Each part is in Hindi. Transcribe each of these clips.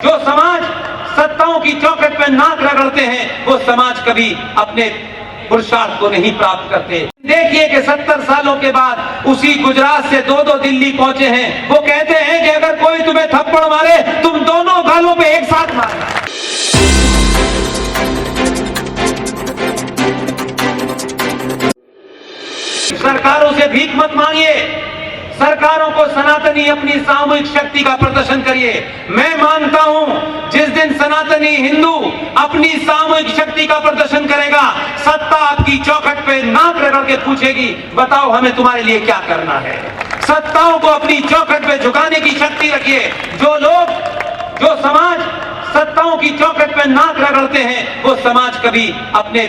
जो समाज सत्ताओं की चौखट पे नाक रगड़ते हैं वो समाज कभी अपने पुरुषार्थ को नहीं प्राप्त करते। देखिए कि 70 सालों के बाद उसी गुजरात से दो दिल्ली पहुंचे हैं। वो कहते हैं कि अगर कोई तुम्हें थप्पड़ मारे तुम दोनों गालों पे एक साथ मारना। सरकारों से भीख मत मांगिए, सरकारों को सनातनी अपनी सामूहिक शक्ति का प्रदर्शन करिए। मैं मानता हूं जिस दिन सनातनी हिंदू अपनी सामूहिक शक्ति का प्रदर्शन करेगा, सत्ता आपकी चौखट पे नाक रगड़ के पूछेगी, बताओ हमें तुम्हारे लिए क्या करना है। सत्ताओं को अपनी चौखट पे झुकाने की शक्ति रखिए। जो समाज सत्ताओं की चौखट पे नाक रगड़ते हैं वो समाज कभी अपने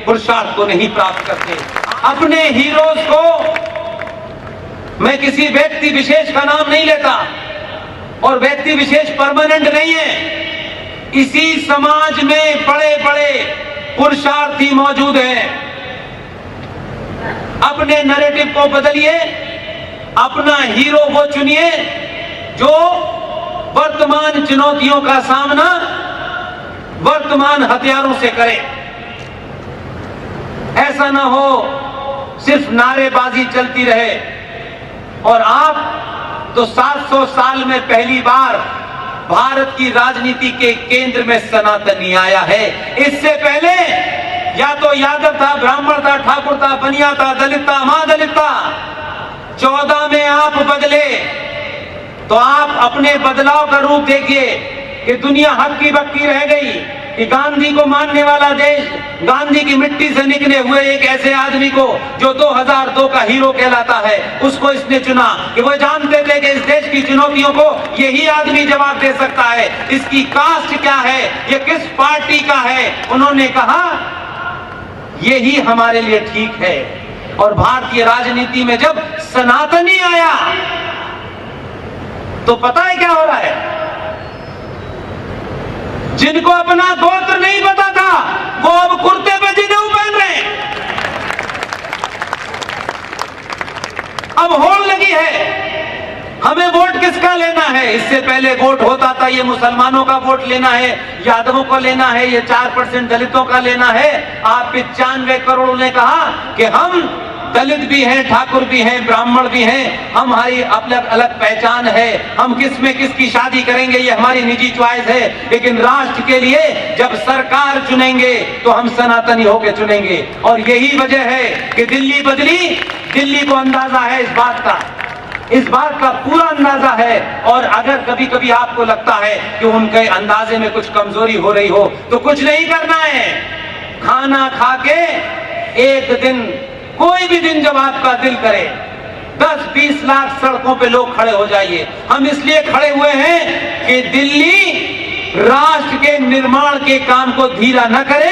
पुरुषार्थ को नहीं प्राप्त करते। अपने हीरोज को, मैं किसी व्यक्ति विशेष का नाम नहीं लेता और व्यक्ति विशेष परमानेंट नहीं है, इसी समाज में बड़े बड़े पुरुषार्थी मौजूद हैं। अपने नैरेटिव को बदलिए, अपना हीरो वो चुनिए जो वर्तमान चुनौतियों का सामना वर्तमान हथियारों से करे। ऐसा ना हो सिर्फ नारेबाजी चलती रहे। और आप तो 700 साल में पहली बार भारत की राजनीति के केंद्र में सनातनी आया है। इससे पहले या तो यादव था, ब्राह्मण था, ठाकुर था, बनिया था, दलित था, महादलित था। 14 में आप बदले तो आप अपने बदलाव का रूप देखिए कि दुनिया हक्की बक्की रह गई कि गांधी को मानने वाला देश, गांधी की मिट्टी से निकले हुए एक ऐसे आदमी को जो 2002 का हीरो कहलाता है, उसको इसने चुना कि वो जानते थे कि इस देश की चुनौतियों को यही आदमी जवाब दे सकता है। इसकी कास्ट क्या है, ये किस पार्टी का है, उन्होंने कहा यही हमारे लिए ठीक है। और भारतीय राजनीति में जब सनातनी आया तो पता है क्या हो रहा है? जिनको अपना गोत्र नहीं पता था वो अब कुर्ते पे जनेऊ पहन रहे हैं। अब होड़ लगी है, हमें वोट किसका लेना है। इससे पहले वोट होता था ये मुसलमानों का वोट लेना है, यादवों को लेना है, ये 4% दलितों का लेना है। आप 95 करोड़ ने कहा कि हम दलित भी हैं, ठाकुर भी हैं, ब्राह्मण भी हैं, हमारी अलग अलग पहचान है, हम किस में किसकी शादी करेंगे ये हमारी निजी च्वाइस है, लेकिन राष्ट्र के लिए जब सरकार चुनेंगे तो हम सनातनी होकर चुनेंगे। और यही वजह है कि दिल्ली बदली। दिल्ली को अंदाजा है इस बात का पूरा अंदाजा है। और अगर कभी कभी आपको लगता है कि उनके अंदाजे में कुछ कमजोरी हो रही हो तो कुछ नहीं करना है। खाना खा के एक दिन, कोई भी दिन जब आपका दिल करे, 10-20 लाख सड़कों पे लोग खड़े हो जाइए। हम इसलिए खड़े हुए हैं कि दिल्ली राष्ट्र के निर्माण के काम को धीरा न करे,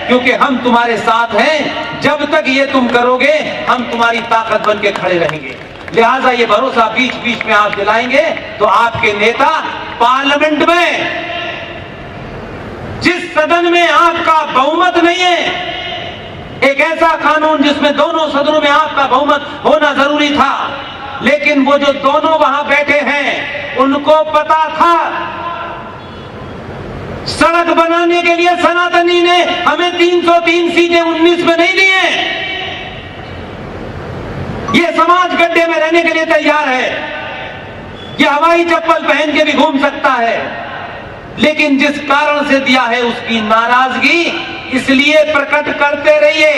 क्योंकि हम तुम्हारे साथ हैं। जब तक ये तुम करोगे हम तुम्हारी ताकत बन के खड़े रहेंगे। लिहाजा ये भरोसा बीच बीच में आप दिलाएंगे तो आपके नेता पार्लियामेंट में, जिस सदन में आपका बहुमत नहीं है, एक ऐसा कानून जिसमें दोनों सदनों में आपका बहुमत होना जरूरी था, लेकिन वो जो दोनों वहां बैठे हैं उनको पता था सड़क बनाने के लिए सनातनी ने हमें 303 सीटें 19 में नहीं दी हैं। ये समाज गड्ढे में रहने के लिए तैयार है, ये हवाई चप्पल पहन के भी घूम सकता है, लेकिन जिस कारण से दिया है उसकी नाराजगी इसलिए प्रकट करते रहिए।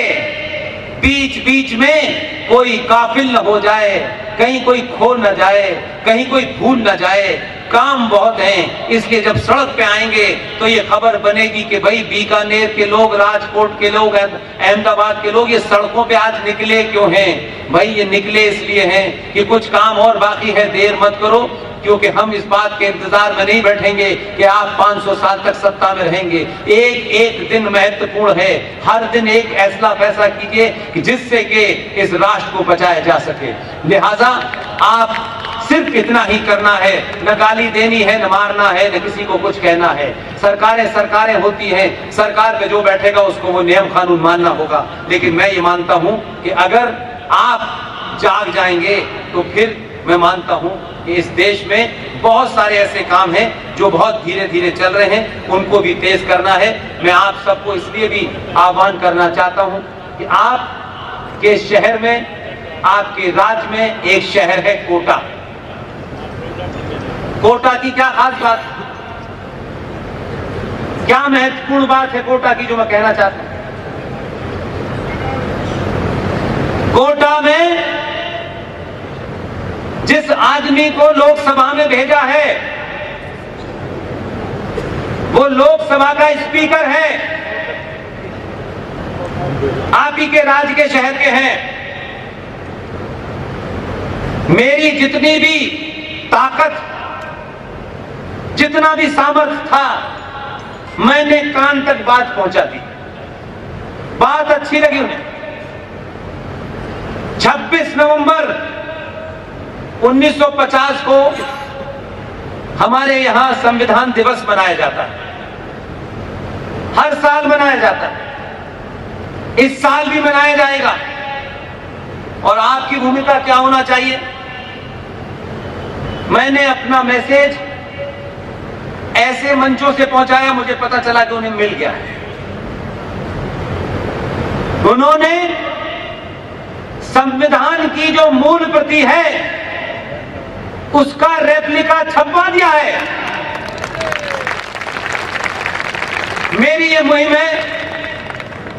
बीच बीच में कोई काफिल न हो जाए, कहीं कोई खो न जाए, कहीं कोई भूल न जाए। काम बहुत हैं, इसलिए जब सड़क पे आएंगे तो ये खबर बनेगी कि भाई बीकानेर के लोग, राजकोट के लोग, अहमदाबाद के लोग ये सड़कों पे आज निकले क्यों हैं। भाई ये निकले इसलिए हैं कि कुछ काम और बाकी है, देर मत करो, क्योंकि हम इस बात के इंतजार में नहीं बैठेंगे कि आप 500 साल तक सत्ता में रहेंगे। एक एक दिन महत्वपूर्ण है, हर दिन एक ऐसा फैसला कीजिए कि जिससे कि इस राष्ट्र को बचाया जा सके। लिहाजा आप सिर्फ इतना ही करना है, न गाली देनी है, न मारना है, न किसी को कुछ कहना है। सरकारें होती हैं, सरकार पे जो बैठेगा उसको वो नियम कानून मानना होगा। लेकिन मैं ये मानता हूं कि अगर आप जाग जाएंगे तो फिर मैं मानता हूं कि इस देश में बहुत सारे ऐसे काम हैं जो बहुत धीरे धीरे चल रहे हैं, उनको भी तेज करना है। मैं आप सबको इसलिए भी आह्वान करना चाहता हूं कि आपके शहर में, आपके राज्य में एक शहर है कोटा। कोटा की क्या खास बात, क्या महत्वपूर्ण बात है कोटा की जो मैं कहना चाहता हूं? कोटा में जिस आदमी को लोकसभा में भेजा है वो लोकसभा का स्पीकर है, आप ही के राज्य के शहर के हैं। मेरी जितनी भी ताकत, जितना भी सामर्थ्य था, मैंने कान तक बात पहुंचा दी। बात अच्छी लगी उन्हें। 26 नवंबर 1950 को हमारे यहां संविधान दिवस मनाया जाता है, हर साल मनाया जाता है, इस साल भी मनाया जाएगा। और आपकी भूमिका क्या होना चाहिए? मैंने अपना मैसेज ऐसे मंचों से पहुंचाया, मुझे पता चला कि उन्हें मिल गया है। उन्होंने संविधान की जो मूल प्रति है उसका रेप्लिका छपवा दिया है। मेरी ये मुहिम है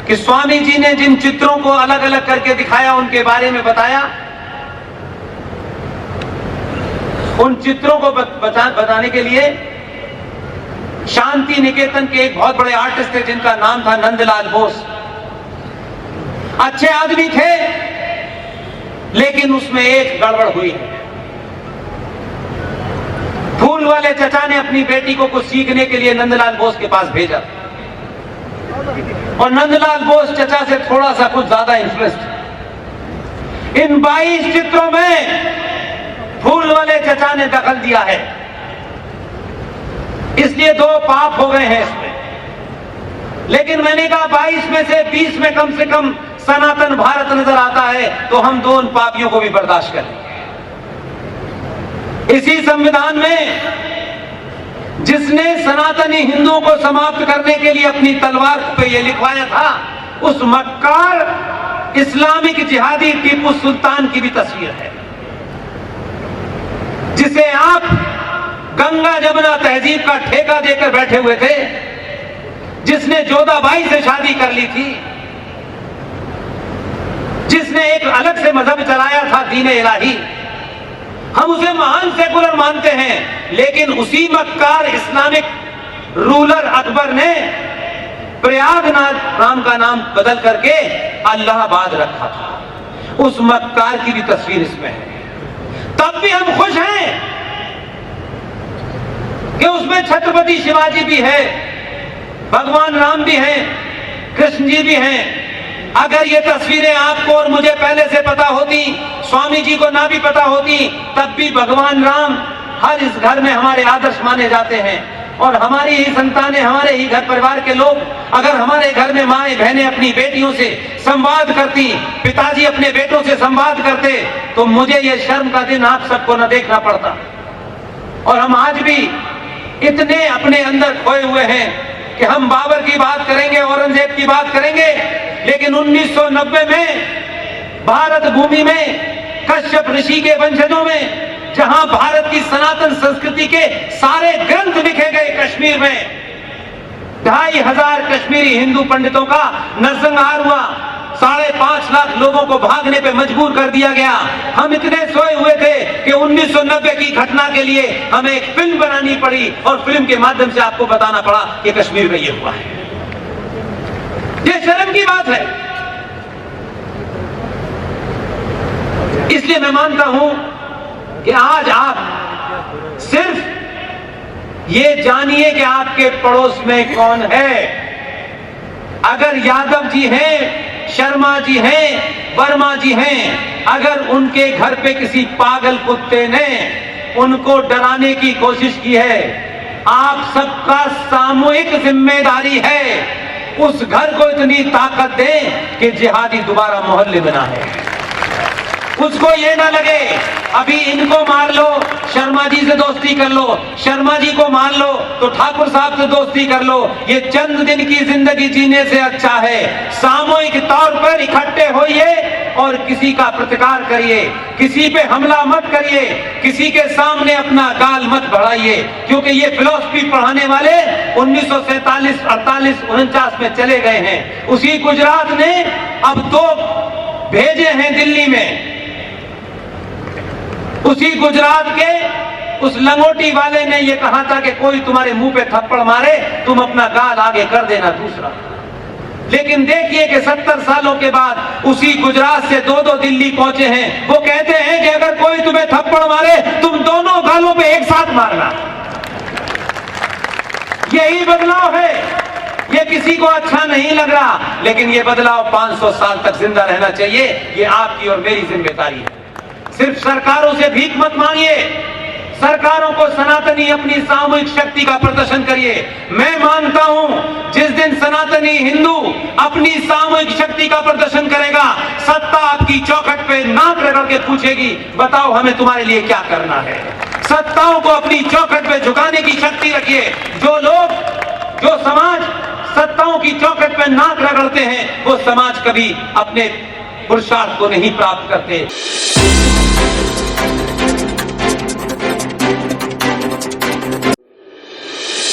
कि स्वामी जी ने जिन चित्रों को अलग अलग करके दिखाया, उनके बारे में बताया, उन चित्रों को बताने के लिए शांति निकेतन के एक बहुत बड़े आर्टिस्ट थे जिनका नाम था नंदलाल बोस। अच्छे आदमी थे, लेकिन उसमें एक गड़बड़ हुई। फूल वाले चचा ने अपनी बेटी को कुछ सीखने के लिए नंदलाल बोस के पास भेजा और नंदलाल बोस चचा से थोड़ा सा कुछ ज्यादा इंटरेस्ट। इन 22 चित्रों में फूल वाले चचा ने दखल दिया है, इसलिए 2 पाप हो गए हैं इसमें। लेकिन मैंने कहा 22 में से 20 में कम से कम सनातन भारत नजर आता है, तो हम 2 पापियों को भी बर्दाश्त कर लेंगे। इसी संविधान में जिसने सनातनी हिंदुओं को समाप्त करने के लिए अपनी तलवार पे ये लिखवाया था, उस मक्कार इस्लामिक जिहादी टीपू सुल्तान की भी तस्वीर है, जिसे आप गंगा जमुना तहजीब का ठेका देकर बैठे हुए थे, जिसने जोधाबाई से शादी कर ली थी, जिसने एक अलग से मजहब चलाया था, दीन इलाही। हम उसे महान सेकुलर मानते हैं, लेकिन उसी मक्कार इस्लामिक रूलर अकबर ने प्रयागराज राम का नाम बदल करके अल्लाहाबाद रखा था। उस मक्कार की भी तस्वीर इसमें है। तब भी हम खुश हैं कि उसमें छत्रपति शिवाजी भी है, भगवान राम भी हैं, कृष्ण जी भी हैं। अगर ये तस्वीरें आपको और मुझे पहले से पता होती, स्वामी जी को ना भी पता होती, तब भी भगवान राम हर इस घर में हमारे आदर्श माने जाते हैं। और हमारी ही संतानें, हमारे ही घर परिवार के लोग, अगर हमारे घर में माए बहनें अपनी बेटियों से संवाद करती, पिताजी अपने बेटों से संवाद करते, तो मुझे ये शर्म का दिन आप सबको न देखना पड़ता। और हम आज भी इतने अपने अंदर खोए हुए हैं कि हम बाबर की बात करेंगे, औरंगजेब की बात करेंगे, लेकिन 1990 में भारत भूमि में कश्यप ऋषि के वंशजों में, जहां भारत की सनातन संस्कृति के सारे ग्रंथ लिखे गए, कश्मीर में 2500 कश्मीरी हिंदू पंडितों का नरसंहार हुआ, 5.5 लाख लोगों को भागने पे मजबूर कर दिया गया। हम इतने सोए हुए थे कि 1990 की घटना के लिए हमें एक फिल्म बनानी पड़ी और फिल्म के माध्यम से आपको बताना पड़ा कि कश्मीर में ये हुआ है। ये शर्म की बात है। इसलिए मैं मानता हूं कि आज आप सिर्फ ये जानिए कि आपके पड़ोस में कौन है। अगर यादव जी हैं, शर्मा जी हैं, वर्मा जी हैं, अगर उनके घर पे किसी पागल कुत्ते ने उनको डराने की कोशिश की है, आप सबका सामूहिक जिम्मेदारी है उस घर को इतनी ताकत दें कि जिहादी दोबारा मोहल्ले बना है। उसको ये ना लगे अभी इनको मार लो, शर्मा जी से दोस्ती कर लो, शर्मा जी को मार लो तो ठाकुर साहब से दोस्ती कर लो। ये चंद दिन की जिंदगी जीने से अच्छा है सामूहिक तौर पर इकट्ठे होइए और किसी का प्रतिकार करिए, किसी पे हमला मत करिए, किसी के सामने अपना गाल मत बढ़ाइए, क्योंकि ये फिलॉसफी पढ़ाने वाले 1947, 48, 49 में चले गए हैं। उसी गुजरात ने अब 2 भेजे हैं दिल्ली में। उसी गुजरात के उस लंगोटी वाले ने ये कहा था कि कोई तुम्हारे मुंह पे थप्पड़ मारे तुम अपना गाल आगे कर देना दूसरा। लेकिन देखिए कि 70 सालों के बाद उसी गुजरात से 2 दिल्ली पहुंचे हैं। वो कहते हैं कि अगर कोई तुम्हें थप्पड़ मारे तुम दोनों गालों पे एक साथ मारना। यही बदलाव है। ये किसी को अच्छा नहीं लग रहा, लेकिन ये बदलाव 500 साल तक जिंदा रहना चाहिए। ये आपकी और मेरी जिम्मेदारी है। सिर्फ सरकारों से भीख मत मांगिए, सरकारों को सनातनी अपनी सामूहिक शक्ति का प्रदर्शन करिए। मैं मानता हूं जिस दिन सनातनी हिंदू अपनी सामूहिक शक्ति का प्रदर्शन करेगा, सत्ता आपकी चौखट पे नाक रगड़ के पूछेगी, बताओ हमें तुम्हारे लिए क्या करना है। सत्ताओं को अपनी चौखट पे झुकाने की शक्ति रखिए। जो लोग, जो समाज सत्ताओं की चौखट पे नाक रगड़ते हैं, वो समाज कभी अपने पुरुषार्थ को नहीं प्राप्त करते।